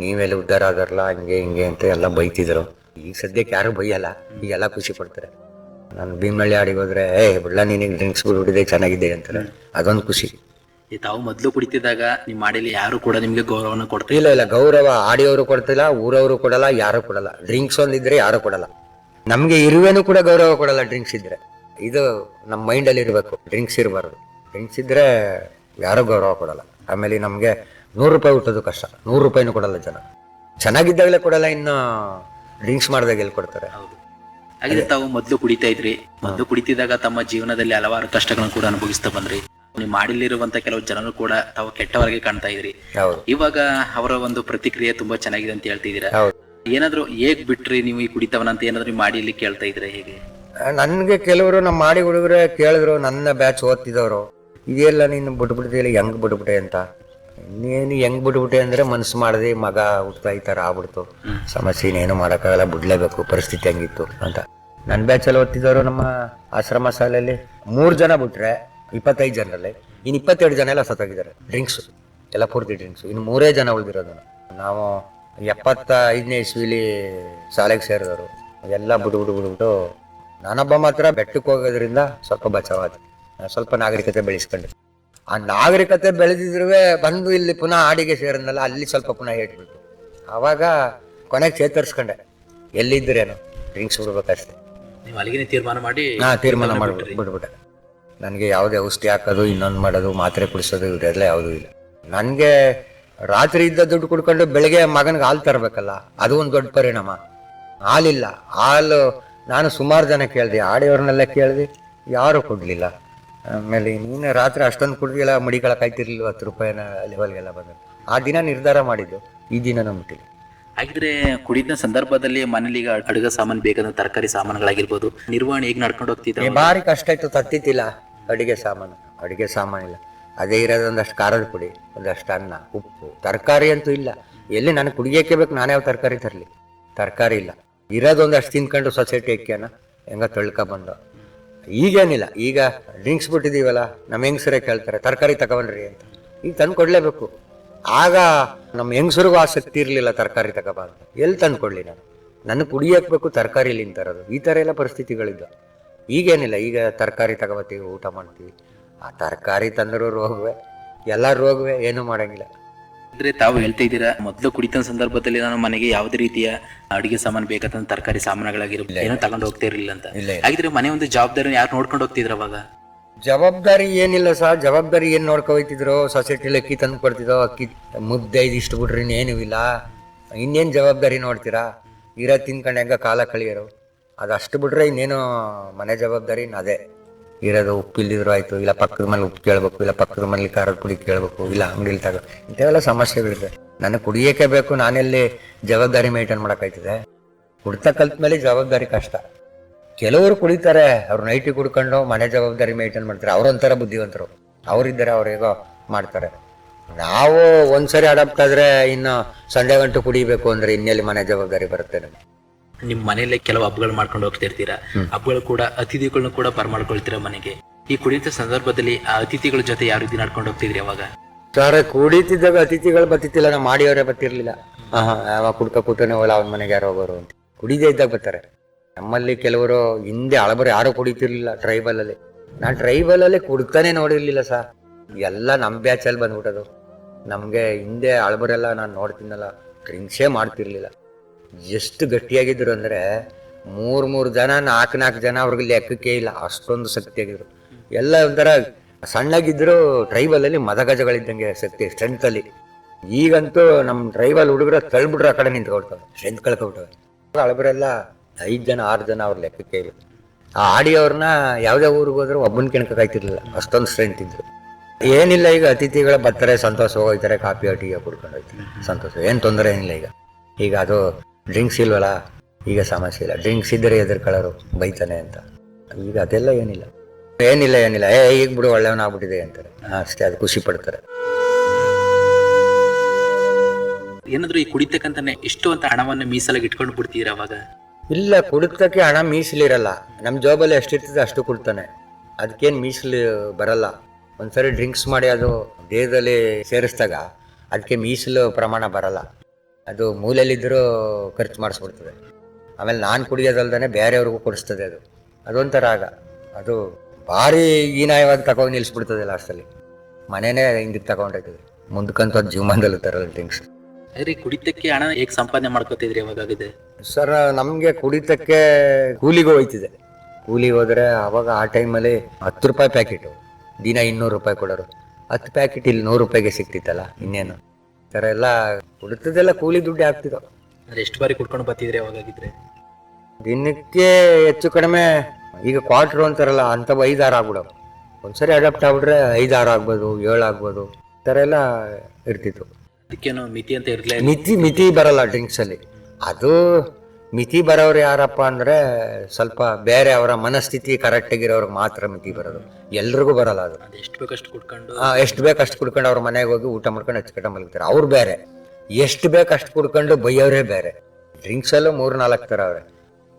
ನೀವೆಲ್ಲ ಉದ್ಧಾರ ಆದಾರಲ್ಲ, ಹಂಗೆ ಹಿಂಗೆ ಅಂತ ಎಲ್ಲ ಬೈತಿದ್ರು. ಈಗ ಸದ್ಯಕ್ಕೆ ಯಾರು ಬೈಯಲ್ಲ, ಈಗೆಲ್ಲ ಖುಷಿ ಪಡ್ತಾರೆ. ನಾನು ಭೀಮನಳ್ಳಿ ಆಡಿಗೆ ಹೋದ್ರೆ, ಬಿಡ್ಲ ನೀನಿಗೆ ಡ್ರಿಂಕ್ಸ್ ಬಿಡ್ಬಿಟ್ಟಿದೆ, ಚೆನ್ನಾಗಿದೆ ಅಂತಾರೆ. ಅದೊಂದು ಖುಷಿ. ತಾವು ಮೊದಲು ಕುಡಿತಿದ್ದಾಗ ನಿಮ್ಮ ಆಡಿಯಲ್ಲಿ ಯಾರು ಕೂಡ ನಿಮ್ಗೆ ಗೌರವನ ಕೊಡ್ತಾ ಇಲ್ಲ, ಗೌರವ ಆಡಿಯವರು ಕೊಡ್ತಿಲ್ಲ, ಊರವರು ಕೊಡಲ್ಲ, ಯಾರು ಕೊಡಲ್ಲ. ಡ್ರಿಂಕ್ಸ್ ಒಂದಿದ್ರೆ ಯಾರು ಕೊಡಲ್ಲ. ನಮಗೆ ಇರುವೆನೂ ಕೂಡ ಗೌರವ ಕೊಡಲ್ಲ ಡ್ರಿಂಕ್ಸ್ ಇದ್ರೆ. ಇದು ನಮ್ಮ ಮೈಂಡಲ್ಲಿ ಇರಬೇಕು, ಡ್ರಿಂಕ್ಸ್ ಇರಬಾರ್ದು. ಡ್ರಿಂಕ್ಸ್ ಇದ್ರೆ ಯಾರು ಗೌರವ ಕೊಡಲ್ಲ. ಆಮೇಲೆ ನಮಗೆ ₹100 ಹುಟ್ಟೋದು ಕಷ್ಟ, ₹100 ಕೊಡಲ್ಲ ಜನ. ಚೆನ್ನಾಗಿದ್ದಾಗಲೇ ಕೊಡಲ್ಲ, ಇನ್ನು ಡ್ರಿಂಕ್ಸ್ ಮಾಡಿದಾಗ ಎಲ್ಲಿ ಕೊಡ್ತಾರೆ? ಹೌದು. ಹಾಗೆ ತಾವು ಮೊದಲು ಕುಡಿತಾ ಇದ್ರಿ, ಮೊದಲು ಕುಡಿತಿದ್ದಾಗ ತಮ್ಮ ಜೀವನದಲ್ಲಿ ಹಲವಾರು ಕಷ್ಟಗಳನ್ನು ಕೂಡ ಅನುಭವಿಸ್ತಾ ಬಂದ್ರಿ. ನಿಮ್ಮ ಮಾಡಿಲಿರುವಂತ ಕೆಲವು ಜನರು ಕೂಡ ತಾವು ಕೆಟ್ಟವರಿಗೆ ಕಾಣ್ತಾ ಇದ್ರಿ. ಇವಾಗ ಅವರ ಒಂದು ಪ್ರತಿಕ್ರಿಯೆ ತುಂಬಾ ಚೆನ್ನಾಗಿದೆ ಅಂತ ಹೇಳ್ತಿದ್ದೀರಾ. ಏನಾದ್ರು ಹೇಗ್ ಬಿಟ್ರಿ ನೀವು ಈ ಕುಡಿತವನ ಅಂತ ಏನಾದ್ರು ಮಾಡಿಲಿ ಕೇಳ್ತಾ ಇದ್ರೆ ಹೇಗೆ? ನನ್ಗೆ ಕೆಲವರು ನಮ್ಮ ಮಾಡಿ ಹುಡುಗರೆ ಕೇಳಿದ್ರು, ನನ್ನ ಬ್ಯಾಚ್ ಓದ್ತಿದವರು, ಇದೆಲ್ಲ ನೀನು ಬಿಟ್ಬಿಡ್ತೀಯಲ್ಲ, ಹೆಂಗ್ ಬಿಟ್ಬಿಟ್ಟೆ ಅಂತ. ಇನ್ನೇನು ಹೆಂಗ್ ಬಿಟ್ಬಿಟ್ಟೆ ಅಂದ್ರೆ ಮನ್ಸು ಮಾಡಿದೆ, ಮಗ ಹುಡ್ತಾ ಈ ತರ ಆಗ್ಬಿಡ್ತು, ಸಮಸ್ಯೆ ಇನ್ನೇನು ಮಾಡೋಕ್ಕಾಗಲ್ಲ, ಬಿಡ್ಲೇಬೇಕು, ಪರಿಸ್ಥಿತಿ ಹಂಗಿತ್ತು ಅಂತ. ನನ್ನ ಬ್ಯಾಚಲ್ಲಿ ಓದ್ತಿದ್ದವರು ನಮ್ಮ ಆಶ್ರಮ ಶಾಲೆಯಲ್ಲಿ 3 ಜನ ಬಿಟ್ರೆ 25 ಜನರಲ್ಲಿ ಇನ್ನು 22 ಜನ ಎಲ್ಲ ಸತ್ತೋಗಿದ್ದಾರೆ. ಡ್ರಿಂಕ್ಸ್ ಎಲ್ಲ ಪೂರ್ತಿ ಡ್ರಿಂಕ್ಸ್. ಇನ್ನು 3 ಜನ ಉಳಿದಿರೋದು. ನಾವು 75ನೇ ಇಸ್ವಿಲಿ ಶಾಲೆಗೆ ಸೇರಿದವರು ಎಲ್ಲ ಬಿಟ್ಬಿಟ್ಟು ನಾನೊಬ್ಬ ಮಾತ್ರ ಬೆಟ್ಟಕ್ಕೆ ಹೋಗೋದ್ರಿಂದ ಸ್ವಲ್ಪ ಬಚಾವಾದ, ಸ್ವಲ್ಪ ನಾಗರಿಕತೆ ಬೆಳೆಸ್ಕೊಂಡೆ. ಆ ನಾಗರಿಕತೆ ಬೆಳೆದಿದ್ರು ಬಂದು ಇಲ್ಲಿ ಪುನಃ ಆಡಿಗೆ ಸೇರಿದ್ನಲ್ಲ, ಅಲ್ಲಿ ಸ್ವಲ್ಪ ಪುನಃ ಹೇಳ್ಬಿಟ್ಟು ಆವಾಗ ಕೊನೆಗೆ ಚೇತರಿಸ್ಕೊಂಡೆ. ಎಲ್ಲಿದ್ದರೇನು ಡ್ರಿಂಕ್ಸ್ ಬಿಡ್ಬೇಕಷ್ಟೇ. ನೀವು ಅಲ್ಲಿಗೆ ತೀರ್ಮಾನ ಮಾಡಿ ಬಿಟ್ಬಿಟ್ಟೆ. ನನಗೆ ಯಾವುದೇ ಔಷಧಿ ಹಾಕೋದು, ಇನ್ನೊಂದು ಮಾಡೋದು, ಮಾತ್ರೆ ಕುಡಿಸೋದು, ಇವರೆಲ್ಲ ಯಾವುದೂ ಇಲ್ಲ. ನನಗೆ ರಾತ್ರಿ ಇದ್ದ ದುಡ್ಡು ಕುಡ್ಕೊಂಡು ಬೆಳಗ್ಗೆ ಮಗನಿಗೆ ಹಾಲು ತರಬೇಕಲ್ಲ, ಅದು ಒಂದು ದೊಡ್ಡ ಪರಿಣಾಮ. ಹಾಲಿಲ್ಲ, ಹಾಲು ನಾನು ಸುಮಾರು ಜನ ಕೇಳಿದೆ, ಆಡಿಯವ್ರನ್ನೆಲ್ಲ ಕೇಳಿದೆ, ಯಾರೂ ಕೊಡಲಿಲ್ಲ. ಆಮೇಲೆ ನೀನು ರಾತ್ರಿ ಅಷ್ಟೊಂದು ಕುಡ್ದಿಲ್ಲ, ಮಡಿಗಳ ಕಾಯ್ತಿರ್ಲಿಲ್ಲ, ₹10 ಲೆವೆಲ್ಗೆಲ್ಲ ಬಂದ. ಆ ದಿನ ನಿರ್ಧಾರ ಮಾಡಿದ್ದು, ಈ ದಿನ ನಂಬಿಟ್ಟಿಲ್ಲ. ಹಾಗಿದ್ರೆ ಕುಡಿದ ಸಂದರ್ಭದಲ್ಲಿ ಮನೇಲಿ ಈಗ ಅಡುಗೆ ಸಾಮಾನು ಬೇಕಾದ ತರಕಾರಿ ಸಾಮಾನುಗಳಾಗಿರ್ಬೋದು, ನಿರ್ವಹಣೆ ಹೇಗೆ ನಡ್ಕೊಂಡು ಹೋಗ್ತಿದ್ರು? ಭಾರಿ ಕಷ್ಟ ಇತ್ತು, ತತ್ತಿತ್ತಿಲ್ಲ ಅಡಿಗೆ ಸಾಮಾನಿಲ್ಲ. ಅದೇ ಇರೋದು ಒಂದಷ್ಟು ಖಾರದ ಪುಡಿ, ಒಂದಷ್ಟು ಅನ್ನ, ಉಪ್ಪು, ತರಕಾರಿ ಅಂತೂ ಇಲ್ಲ. ಎಲ್ಲಿ ನನಗೆ ಕುಡಿಯೋಕೆ ಬೇಕು, ನಾನೇ ಯಾವ ತರಕಾರಿ ತರಲಿ? ತರಕಾರಿ ಇಲ್ಲ. ಇರೋದೊಂದಷ್ಟು ತಿನ್ಕೊಂಡು ಸೊಸೈಟಿ ಅಕ್ಕಿಯನ್ನ ಹೆಂಗ ಬಂದು. ಈಗೇನಿಲ್ಲ, ಈಗ ಡ್ರಿಂಕ್ಸ್ ಬಿಟ್ಟಿದ್ದೀವಲ್ಲ, ನಮ್ಮ ಹೆಂಗಸರೇ ಕೇಳ್ತಾರೆ ತರಕಾರಿ ತಗೊಬನ್ರಿ ಅಂತ. ಈಗ ತಂದು ಕೊಡಲೇಬೇಕು. ಆಗ ನಮ್ಮ ಹೆಂಗಸರಿಗೂ ಆಸಕ್ತಿ ಇರಲಿಲ್ಲ ತರಕಾರಿ ತಗೋಬ ಅಂತ. ಎಲ್ಲಿ ತಂದು ಕೊಡಲಿ ನಾನು? ನನಗೆ ಕುಡಿಯೋಕೆ ಬೇಕು, ತರಕಾರಿ ತರೋದು. ಈ ಥರ ಎಲ್ಲ ಪರಿಸ್ಥಿತಿಗಳಿದ್ದು. ಈಗೇನಿಲ್ಲ, ಈಗ ತರಕಾರಿ ತಗೋಬತ್ತೀವಿ, ಊಟ ಮಾಡ್ತೀವಿ. ಆ ತರಕಾರಿ ತಂದರೂ ರೋಗವೇ, ಎಲ್ಲ ರೋಗವೇ, ಏನೂ ಮಾಡಂಗಿಲ್ಲ. ಅಂದ್ರೆ ತಾವು ಹೇಳ್ತಾ ಇದ್ದೀರಾ, ಮೊದಲು ಕುಡಿತ ಸಂದರ್ಭದಲ್ಲಿ ನಾನು ಮನೆಗೆ ಯಾವುದೇ ರೀತಿಯ ಅಡಿಗೆ ಸಾಮಾನು ಬೇಕಾದ ತರಕಾರಿ ಸಾಮಾನುಗಳಾಗಿರ್ಬೋದು ಏನೋ ತಗೊಂಡು ಹೋಗ್ತಾ ಇರಲಿಲ್ಲ ಅಂತ. ಹಾಗಿದ್ರೆ ಮನೆ ಒಂದು ಜವಾಬ್ದಾರಿ ಯಾರು ನೋಡ್ಕೊಂಡು ಹೋಗ್ತಿದ್ರು ಅವಾಗ? ಜವಾಬ್ದಾರಿ ಏನಿಲ್ಲ ಸರ್. ಜವಾಬ್ದಾರಿ ಏನ್ ನೋಡ್ಕೊ ಹೋಯ್ತಿದ್ರು? ಸೊಸೈಟಿಲಿ ಅಕ್ಕಿ ತಂದು ಕೊಡ್ತಿದ್ದೋ, ಅಕ್ಕಿ ಮುದ್ದೆ ಇದಿಷ್ಟು ಬಿಡ್ರಿ ಇನ್ನೇನು ಇಲ್ಲ. ಇನ್ನೇನು ಜವಾಬ್ದಾರಿ ನೋಡ್ತೀರಾ? ಇರೋ ತಿನ್ಕೊಂಡು ಹೆಂಗ ಕಾಲ ಕಳಿಯೋರು, ಅದಷ್ಟು ಬಿಟ್ರೆ ಇನ್ನೇನು ಮನೆ ಜವಾಬ್ದಾರಿ ಅದೇ ಇರೋದು. ಉಪ್ಪಿಲ್ದಿದ್ರು ಆಯ್ತು, ಇಲ್ಲ ಪಕ್ಕದ ಮನೇಲಿ ಉಪ್ಪು ಕೇಳಬೇಕು, ಇಲ್ಲ ಪಕ್ಕದ ಮನೇಲಿ ಖಾರದ ಪುಡಿ ಕೇಳಬೇಕು, ಇಲ್ಲ ಅಂಗಡಿಲಿ ತಗೋ, ಇಂಥವೆಲ್ಲ ಸಮಸ್ಯೆಗಳಿದೆ. ನನಗೆ ಕುಡಿಯೋಕೆ ಬೇಕು, ನಾನೆಲ್ಲಿ ಜವಾಬ್ದಾರಿ ಮೇಂಟೈನ್ ಮಾಡೋಕ್ಕಾಯ್ತದೆ? ಕುಡ್ತಾ ಕಲ್ತ ಮೇಲೆ ಜವಾಬ್ದಾರಿ ಕಷ್ಟ. ಕೆಲವರು ಕುಡಿತಾರೆ, ಅವ್ರು ನೈಟಿ ಕುಡ್ಕೊಂಡು ಮನೆ ಜವಾಬ್ದಾರಿ ಮೇಂಟೈನ್ ಮಾಡ್ತಾರೆ, ಅವ್ರೊಂಥರ ಬುದ್ಧಿವಂತರು, ಅವರಿದ್ದಾರೆ, ಅವ್ರು ಹೇಗೋ ಮಾಡ್ತಾರೆ. ನಾವು ಒಂದ್ಸರಿ ಅಡಾಪ್ಟ್ ಆದ್ರೆ ಇನ್ನು ಸಂಡೆ ಗಂಟು ಕುಡಿಬೇಕು ಅಂದ್ರೆ ಇನ್ನೆಲ್ಲಿ ಮನೆ ಜವಾಬ್ದಾರಿ ಬರುತ್ತೆ ನಮ್ಗೆ. ನಿಮ್ ಮನೆಯಲ್ಲೇ ಕೆಲವು ಹಬ್ಬಗಳು ಮಾಡ್ಕೊಂಡು ಹೋಗ್ತಾ ಇರ್ತೀರಾ, ಹಬ್ಬಗಳು ಕೂಡ ಅತಿಥಿಗಳನ್ನ ಕೂಡ ಬರ್ಮಾಡ್ಕೊಳ್ತೀರಾ ಮನೆಗೆ. ಈ ಕುಡಿತ ಸಂದರ್ಭದಲ್ಲಿ ಆ ಅತಿಥಿಗಳ ಜೊತೆ ಯಾವ ರೀತಿ ನಡ್ಕೊಂಡು ಹೋಗ್ತಿದ್ರಿ ಅವಾಗ? ಸರ್, ಕುಡಿತಿದ್ದಾಗ ಅತಿಥಿಗಳು ಬರ್ತಿತ್ತಿಲ್ಲ, ನಾವು ಮಾಡಿಯವರೇ ಬರ್ತಿರ್ಲಿಲ್ಲ. ಯಾವಾಗ ಕುಡ್ಕ ಕೂತಾನೆ ಹೋಗಲ್ಲ ಅವನ ಮನೆಗೆ ಯಾರು ಹೋಗೋರು ಅಂತ. ಕುಡಿದೇ ಇದ್ದಾಗ ಬರ್ತಾರೆ. ನಮ್ಮಲ್ಲಿ ಕೆಲವರು ಹಿಂದೆ ಹಳಬರು ಯಾರು ಕುಡಿತಿರ್ಲಿಲ್ಲ ಟ್ರೈಬಲಲ್ಲಿ. ನಾನು ಟ್ರೈಬಲಲ್ಲಿ ಕುಡ್ತಾನೆ ನೋಡಿರ್ಲಿಲ್ಲ ಸರ್. ಎಲ್ಲ ನಮ್ಮ ಬ್ಯಾಚಲ್ಲಿ ಬಂದ್ಬಿಟ್ಟದು. ನಮಗೆ ಹಿಂದೆ ಹಳಬರೆಲ್ಲ ನಾನು ನೋಡ್ತೀನಲ್ಲ, ಡ್ರಿಂಕ್ಸೇ ಮಾಡ್ತಿರ್ಲಿಲ್ಲ. ಎಷ್ಟು ಗಟ್ಟಿಯಾಗಿದ್ರು ಅಂದರೆ 3 ಜನ 4 ಜನ ಅವ್ರಿಗೆ ಲೆಕ್ಕಕ್ಕೆ ಇಲ್ಲ, ಅಷ್ಟೊಂದು ಶಕ್ತಿಯಾಗಿದ್ರು. ಎಲ್ಲ ಒಂಥರ ಸಣ್ಣಗಿದ್ರು ಟ್ರೈಬಲಲ್ಲಿ ಮದಗಜಗಳಿದ್ದಂಗೆ ಶಕ್ತಿ, ಸ್ಟ್ರೆಂತಲ್ಲಿ. ಈಗಂತೂ ನಮ್ಮ ಟ್ರೈಬಲ್ ಹುಡುಗರ ತಳ್ಬಿಟ್ರೆ ಆ ಕಡೆ ನಿಂತ್ಕೊಳ್ತವೆ, ಸ್ಟ್ರೆಂತ್ ಕಳ್ಕೊಬಿಟ್ಟವೆ. ಹಳಬರೆಲ್ಲ 5 ಜನ 6 ಜನ ಅವ್ರ ಲೆಕ್ಕಕ್ಕೆ ಇಲ್ಲ. ಆ ಆಡಿಯವ್ರನ್ನ ಯಾವುದೇ ಊರಿಗೆ ಹೋದ್ರು ಒಬ್ಬನ ಕೆಣಕಾಯ್ತಿರ್ಲಿಲ್ಲ, ಅಷ್ಟೊಂದು ಸ್ಟ್ರೆಂತ್ ಇದ್ರು. ಏನಿಲ್ಲ, ಈಗ ಅತಿಥಿಗಳ ಬರ್ತಾರೆ, ಸಂತೋಷ ಹೋಗ್ತಾರೆ, ಕಾಫಿ ಟೀಗೆ ಕುಡ್ಕೊಂಡು ಹೋಗ್ತಾರೆ, ಸಂತೋಷ, ಏನು ತೊಂದರೆ ಏನಿಲ್ಲ. ಈಗ ಅದು ಡ್ರಿಂಕ್ಸ್ ಇಲ್ವಲ್ಲ, ಈಗ ಸಮಸ್ಯೆ ಇಲ್ಲ. ಡ್ರಿಂಕ್ಸ್ ಇದ್ದರೆ ಎದುರ್ಕೊಳ್ಳೋರು ಬೈತಾನೆ ಅಂತ. ಈಗ ಅದೆಲ್ಲ ಏನಿಲ್ಲ. ಈಗ ಬಿಡು ಒಳ್ಳೆಯವನಾಗ್ಬಿಟ್ಟಿದೆ ಅಂತಾರೆ ಅಷ್ಟೇ, ಅದು ಖುಷಿ ಪಡ್ತಾರೆ. ಏನಾದ್ರು ಈ ಕುಡಿತಕ್ಕಂತಾನೆ ಎಷ್ಟು ಅಂತ ಹಣವನ್ನು ಮೀಸಲಾಗಿ ಇಟ್ಕೊಂಡು ಬಿಡ್ತೀರಾ ಅವಾಗ? ಇಲ್ಲ, ಕುಡಿತಕ್ಕೆ ಹಣ ಮೀಸಲಿರಲ್ಲ. ನಮ್ಮ ಜಾಬಲ್ಲಿ ಎಷ್ಟಿರ್ತದೆ ಅಷ್ಟು ಕೊಡ್ತಾನೆ, ಅದಕ್ಕೇನು ಮೀಸಲು ಬರಲ್ಲ. ಒಂದ್ಸರಿ ಡ್ರಿಂಕ್ಸ್ ಮಾಡಿ ಅದು ದೇಹದಲ್ಲಿ ಸೇರಿಸಿದಾಗ ಅದಕ್ಕೆ ಮೀಸಲು ಪ್ರಮಾಣ ಬರಲ್ಲ. ಅದು ಮೂಲೆಯಲ್ಲಿದ್ದರೂ ಖರ್ಚು ಮಾಡಿಸ್ಬಿಡ್ತದೆ. ಆಮೇಲೆ ನಾನು ಕುಡಿಯೋದಲ್ದೇ ಬೇರೆಯವ್ರಿಗೂ ಕೊಡಿಸ್ತದೆ. ಅದೊಂಥರ ಆಗ ಅದು ಭಾರಿ ಹೀನಾಯವಾಗಿ ತಗೊಂಡು ನಿಲ್ಲಿಸ್ಬಿಡ್ತದೆ ಲಾಸ್ಟಲ್ಲಿ. ಮನೆಯೇ ಹಿಂದಕ್ಕೆ ತಗೊಂಡೋಗ್ತದೆ, ಮುಂದಕ್ಕಂತೂ ಅದು ಜೀವನದಲ್ಲಿ ತರಲ್ಲ ಡ್ರಿಂಕ್ಸ್. ಅದೇ ಕುಡಿತಕ್ಕೆ ಹಣ ಹೇಗೆ ಸಂಪಾದನೆ ಮಾಡ್ಕೋತಿದ್ರಿ ಅವಾಗಿದೆ? ಸರ್, ನಮಗೆ ಕುಡಿತಕ್ಕೆ ಕೂಲಿಗೆ ಹೋಯ್ತಿದೆ. ಕೂಲಿಗೆ ಹೋದರೆ ಅವಾಗ ಆ ಟೈಮಲ್ಲಿ 10 ರೂಪಾಯಿ ಪ್ಯಾಕೆಟು, ದಿನ 200 ರೂಪಾಯಿ ಕೊಡೋರು. 10 ಪ್ಯಾಕೆಟ್ ಇಲ್ಲಿ 100 ರೂಪಾಯಿಗೆ ಸಿಗ್ತಿತ್ತಲ್ಲ, ಇನ್ನೇನು ಈ ಥರ ಎಲ್ಲ ಕುಡಿತದೆಲ್ಲ ಕೂಲಿ ದುಡ್ಡು ಆಗ್ತಿದ್ದೋ. ಎಷ್ಟು ಬಾರಿ ಕುಡ್ಕೊಂಡು ಬರ್ತಿದ್ರಿ ಅವಾಗಾಗಿದ್ರೆ? ದಿನಕ್ಕೆ ಹೆಚ್ಚು ಕಡಿಮೆ ಈಗ ಕ್ವಾರ್ಟ್ರು ಅಂತಾರಲ್ಲ, ಅಂಥವು 5-6 ಆಗ್ಬಿಡೋರು. ಒಂದ್ಸರಿ ಅಡಾಪ್ಟ್ ಆಗ್ಬಿಟ್ರೆ 5-6 ಆಗ್ಬೋದು, 7 ಆಗ್ಬೋದು, ಈ ಥರ ಎಲ್ಲ ಇರ್ತಿತ್ತು. ಅದಕ್ಕೇನು ಮಿತಿ ಅಂತ ಇರಲಿಲ್ಲ? ಮಿತಿ ಬರಲ್ಲ ಡ್ರಿಂಕ್ಸಲ್ಲಿ. ಅದು ಮಿತಿ ಬರೋರು ಯಾರಪ್ಪ ಅಂದರೆ ಸ್ವಲ್ಪ ಬೇರೆ ಅವರ ಮನಸ್ಥಿತಿ ಕರೆಕ್ಟಾಗಿರೋರ್ಗೆ ಮಾತ್ರ ಮಿತಿ ಬರೋದು, ಎಲ್ರಿಗೂ ಬರಲ್ಲ ಅದು. ಎಷ್ಟು ಬೇಕಷ್ಟು ಕುಡ್ಕೊಂಡು ಎಷ್ಟು ಬೇಕಷ್ಟು ಕುಡ್ಕೊಂಡು ಅವ್ರ ಮನೆಗೆ ಹೋಗಿ ಊಟ ಮಾಡ್ಕೊಂಡು ಹಚ್ಕಟ್ಟ ಮಲಗ್ತಾರೆ. ಅವ್ರು ಬೇರೆ, ಎಷ್ಟು ಬೇಕಷ್ಟು ಕುಡ್ಕೊಂಡು ಬೈಯೋರೇ ಬೇರೆ. ಡ್ರಿಂಕ್ಸಲ್ಲೂ 3-4 ಥರ ಅವ್ರೆ.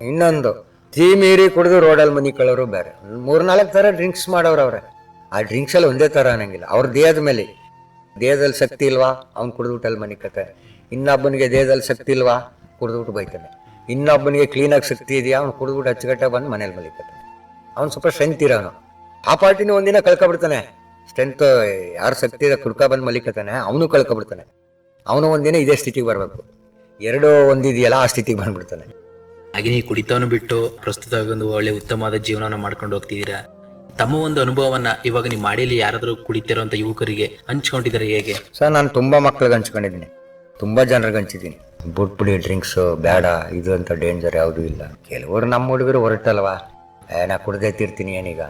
ಇನ್ನೊಂದು ಟೀ ಮೀರಿ ಕುಡಿದು ರೋಡಲ್ಲಿ ಮನಿ ಕಳೋರು ಬೇರೆ. 3-4 ಥರ ಡ್ರಿಂಕ್ಸ್ ಮಾಡೋರು ಅವ್ರೆ. ಆ ಡ್ರಿಂಕ್ಸಲ್ಲಿ ಒಂದೇ ಥರ ಅನ್ನಂಗಿಲ್ಲ. ಅವ್ರ ದೇಹದಲ್ಲಿ ಶಕ್ತಿ ಇಲ್ವಾ, ಅವ್ನು ಕುಡಿದ್ಬಿಟ್ಟಲ್ಲಿ ಮನಿ ಕತೆ. ಇನ್ನೊಬ್ಬನಿಗೆ ದೇಹದಲ್ಲಿ ಶಕ್ತಿ ಇಲ್ವಾ, ಕುಡಿದ್ಬಿಟ್ಟು ಬೈತಾನೆ. ಇನ್ನೊಬ್ಬನಿಗೆ ಕ್ಲೀನಾಗಿ ಶಕ್ತಿ ಇದೆಯಾ, ಅವ್ನು ಕುಡಿದ್ಬಿಟ್ಟು ಅಚ್ಚುಕಟ್ಟ ಬಂದು ಮನೇಲಿ ಮಲಿಕತಾನೆ. ಅವ್ನು ಸ್ವಲ್ಪ ಸ್ಟ್ರೆಂತ್ ಇರೋನು, ಆ ಪಾರ್ಟಿನೂ ಒಂದಿನ ಕಳ್ಕೊಬಿಡ್ತಾನೆ. ಸ್ಟ್ರೆಂತ್ ಯಾರು ಶಕ್ತಿ ಇದೆ ಕುಡ್ಕ ಬಂದು ಮಲಿಕತಾನೆ, ಅವನು ಕಳ್ಕೊಬಿಡ್ತಾನೆ. ಅವನು ಒಂದಿನ ಇದೇ ಸ್ಥಿತಿಗೆ ಬರಬೇಕು. 2 ಒಂದಿದೆಯಲ್ಲ, ಆ ಸ್ಥಿತಿಗೆ ಬಂದ್ಬಿಡ್ತಾನೆ. ಹಾಗೆ ನೀವು ಕುಡಿತವನ್ನು ಬಿಟ್ಟು ಪ್ರಸ್ತುತ ಒಂದು ಒಳ್ಳೆ ಉತ್ತಮವಾದ ಜೀವನವನ್ನು ಮಾಡ್ಕೊಂಡು ಹೋಗ್ತಿದ್ದೀರಾ. ತಮ್ಮ ಒಂದು ಅನುಭವವನ್ನ ಇವಾಗ ನಿಮ್ಮ ಮಾಡಿಯಲ್ಲಿ ಯಾರಾದರೂ ಕುಡಿತಿರೋಂಥ ಯುವಕರಿಗೆ ಹಂಚ್ಕೊಂಡಿದ್ದಾರೆ ಹೇಗೆ? ಸರ್, ನಾನು ತುಂಬ ಮಕ್ಳಿಗೆ ಹಂಚ್ಕೊಂಡಿದ್ದೀನಿ, ತುಂಬ ಜನರಿಗೆ ಹಂಚಿದ್ದೀನಿ. ಬಿಟ್ಬಿಡಿ ಡ್ರಿಂಕ್ಸು ಬೇಡ, ಇದು ಅಂತ ಡೇಂಜರ್ ಯಾವುದೂ ಇಲ್ಲ. ಕೆಲವರು ನಮ್ಮ ಹುಡುಗರು ಹೊರಟಲ್ವಾ, ನಾ ಕುಡ್ದೇ ತೀರ್ತೀನಿ ಏನೀಗ.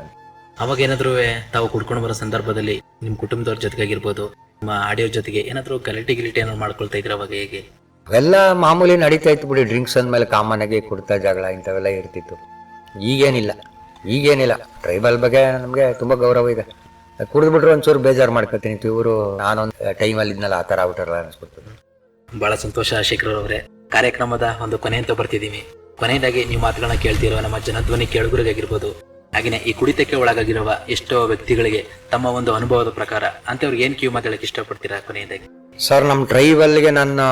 ಅವಾಗ ಏನಾದ್ರೂ ತಾವು ಕುಡ್ಕೊಂಡು ಬರೋ ಸಂದರ್ಭದಲ್ಲಿ ನಿಮ್ಮ ಕುಟುಂಬದವ್ರ ಜೊತೆಗಾಗಿರ್ಬೋದು, ನಿಮ್ಮ ಆಡಿಯೋ ಜೊತೆಗೆ ಏನಾದರೂ ಗಲಾಟೆ ಏನಾದ್ರು ಮಾಡ್ಕೊಳ್ತಾ ಇದ್ರ ಅವಾಗ ಹೇಗೆ? ಅವೆಲ್ಲ ಮಾಮೂಲಿ ನಡೀತಾ ಇತ್ತು ಬಿಡಿ. ಡ್ರಿಂಕ್ಸ್ ಅಂದಮೇಲೆ ಕಾಮನ್ ಆಗಿ ಕುಡ್ತಾ ಜಗಳ ಇಂಥವೆಲ್ಲ ಇರ್ತಿತ್ತು. ಈಗೇನಿಲ್ಲ. ಟ್ರೈಬಲ್ ಬಗ್ಗೆ ನಮಗೆ ತುಂಬ ಗೌರವ ಇದೆ. ಕುಡಿದ್ಬಿಟ್ರೆ ಒಂಚೂರು ಬೇಜಾರು ಮಾಡ್ಕೊತೀನಿ. ಇವರು ನಾನೊಂದು ಟೈಮಲ್ಲಿ ಇದ್ನಲ್ಲ ಆ ಥರ ಔಟರ್ ಅನಿಸ್ಬಿಡ್ತದೆ. ಬಹಳ ಸಂತೋಷ ಶೇಖರ್ ಅವರೇ. ಕಾರ್ಯಕ್ರಮದ ಒಂದು ಕೊನೆ ಅಂತ ಬರ್ತಿದ್ದೀವಿ. ಕೊನೆಯದಾಗಿ ನೀವು ಮಾತುಗಳನ್ನ ಕೇಳ್ತಿರೋ ನಮ್ಮ ಜನಧ್ವನಿ ಕೇಳುಗರಿಗಾಗಿರ್ಬೋದು, ಹಾಗೆಯೇ ಈ ಕುಡಿತಕ್ಕೆ ಒಳಗಾಗಿರುವ ಎಷ್ಟೋ ವ್ಯಕ್ತಿಗಳಿಗೆ ತಮ್ಮ ಒಂದು ಅನುಭವದ ಪ್ರಕಾರ ಅಂತವ್ರಿಗೆ ಏನು ಕಿವಿ ಮಾತಾಡಕ್ಕೆ ಇಷ್ಟಪಡ್ತೀರಾ ಕೊನೆಯದಾಗಿ? ಸರ್, ನಮ್ಮ ಟ್ರೈಬಲ್ಗೆ ನಾನು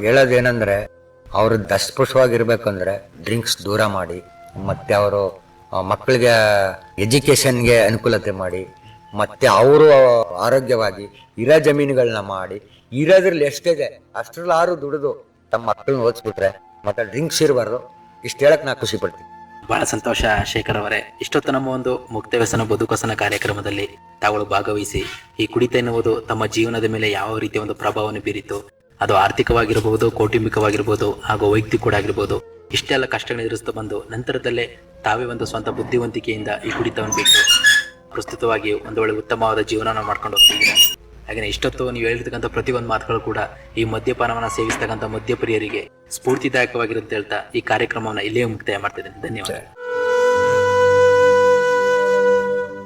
ಹೇಳೋದೇನೆಂದರೆ, ಅವರು ದಸ್ಪೃಶವಾಗಿರ್ಬೇಕಂದ್ರೆ ಡ್ರಿಂಕ್ಸ್ ದೂರ ಮಾಡಿ, ಮತ್ತು ಅವರು ಮಕ್ಕಳಿಗೆ ಎಜುಕೇಷನ್ಗೆ ಅನುಕೂಲತೆ ಮಾಡಿ, ಮತ್ತು ಅವರು ಆರೋಗ್ಯವಾಗಿ ಇರೋ ಜಮೀನುಗಳನ್ನ ಮಾಡಿ, ಇರೋದ್ರಲ್ಲಿ ಎಷ್ಟಿದೆ ಅಷ್ಟರಲ್ಲಾರು ದುಡಿದು ತಮ್ಮ ಮಕ್ಕಳನ್ನ ಓದಿಸ್ಬಿಟ್ರೆ ಮತ್ತು ಡ್ರಿಂಕ್ಸ್ ಇರಬಾರ್ದು. ಇಷ್ಟು ಹೇಳಕ್ಕೆ ನಾನು ಖುಷಿ ಪಡ್ತೀನಿ. ಬಹಳ ಸಂತೋಷ ಶೇಖರ್ ಅವರೇ. ಇಷ್ಟೊತ್ತು ನಮ್ಮ ಒಂದು ಮುಕ್ತ ವ್ಯಸನ ಬದುಕಸನ ಕಾರ್ಯಕ್ರಮದಲ್ಲಿ ತಾವುಗಳು ಭಾಗವಹಿಸಿ ಈ ಕುಡಿತ ಎನ್ನುವುದು ತಮ್ಮ ಜೀವನದ ಮೇಲೆ ಯಾವ ರೀತಿಯ ಒಂದು ಪ್ರಭಾವವನ್ನು ಬೀರಿತು, ಅದು ಆರ್ಥಿಕವಾಗಿರಬಹುದು, ಕೌಟುಂಬಿಕವಾಗಿರ್ಬೋದು, ಹಾಗೂ ವೈಯಕ್ತಿಕ ಕೂಡ ಆಗಿರ್ಬೋದು, ಇಷ್ಟೆಲ್ಲ ಕಷ್ಟಗಳನ್ನು ಎದುರಿಸ್ತಾ ಬಂದು ನಂತರದಲ್ಲೇ ತಾವೇ ಒಂದು ಸ್ವಂತ ಬುದ್ಧಿವಂತಿಕೆಯಿಂದ ಈ ಕುಡಿತವನ್ನು ಬಿಟ್ಟು ಪ್ರಸ್ತುತವಾಗಿ ಒಂದು ಒಳ್ಳೆ ಉತ್ತಮವಾದ ಜೀವನ ಮಾಡ್ಕೊಂಡು ಹೋಗ್ತಿದ್ದೀರಾ. ಹಾಗೆ ಇಷ್ಟೊತ್ತು ನೀವು ಹೇಳಿರ್ತಕ್ಕಂಥ ಪ್ರತಿಯೊಂದು ಮಾತುಗಳು ಕೂಡ ಈ ಮದ್ಯಪಾನವನ್ನು ಸೇವಿಸ್ತಕ್ಕಂಥ ಮದ್ಯಪ್ರಿಯರಿಗೆ ಸ್ಫೂರ್ತಿದಾಯಕವಾಗಿರುತ್ತೆ ಹೇಳ್ತಾ ಈ ಕಾರ್ಯಕ್ರಮವನ್ನು ಇಲ್ಲಿಯೇ ಮುಕ್ತಾಯ ಮಾಡ್ತಿದ್ದೇನೆ. ಧನ್ಯವಾದ.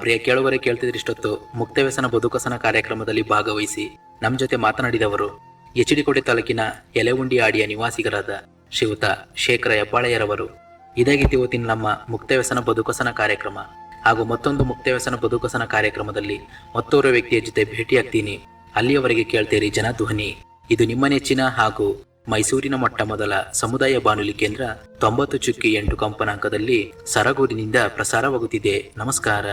ಪ್ರಿಯ ಕೇಳುವರೆ, ಕೇಳ್ತಿದ್ರೆ ಇಷ್ಟೊತ್ತು ಮುಕ್ತ ವ್ಯಸನ ಬದುಕಸನ ಕಾರ್ಯಕ್ರಮದಲ್ಲಿ ಭಾಗವಹಿಸಿ ನಮ್ಮ ಜೊತೆ ಮಾತನಾಡಿದವರು ಎಚ್.ಡಿ. ತಾಲೂಕಿನ ಎಲೆವುಂಡಿ ಆಡಿಯ ನಿವಾಸಿಗರಾದ ಶ್ರೀಯುತ ಶೇಖರ ಹೆಬ್ಬಾಳೆಯರವರು. ಇದಾಗಿತ್ತು ಇವತ್ತಿನ ನಮ್ಮ ಮುಕ್ತ ವ್ಯಸನ ಬದುಕಸನ ಕಾರ್ಯಕ್ರಮ. ಹಾಗೂ ಮತ್ತೊಂದು ಮುಕ್ತ ವ್ಯಸನ ಬದುಕಸನ ಕಾರ್ಯಕ್ರಮದಲ್ಲಿ ಮತ್ತೋರ್ವ ವ್ಯಕ್ತಿಯ ಜೊತೆ ಭೇಟಿಯಾಗ್ತೀನಿ. ಅಲ್ಲಿಯವರೆಗೆ ಕೇಳ್ತೀರಿ ಜನಧ್ವನಿ. ಇದು ನಿಮ್ಮ ನೆಚ್ಚಿನ ಹಾಗೂ ಮೈಸೂರಿನ ಮೊಟ್ಟ ಮೊದಲ ಸಮುದಾಯ ಬಾನುಲಿ ಕೇಂದ್ರ 90.8 ಕಂಪನಾಂಕದಲ್ಲಿ ಸರಗೂರಿನಿಂದ ಪ್ರಸಾರವಾಗುತ್ತಿದೆ. ನಮಸ್ಕಾರ.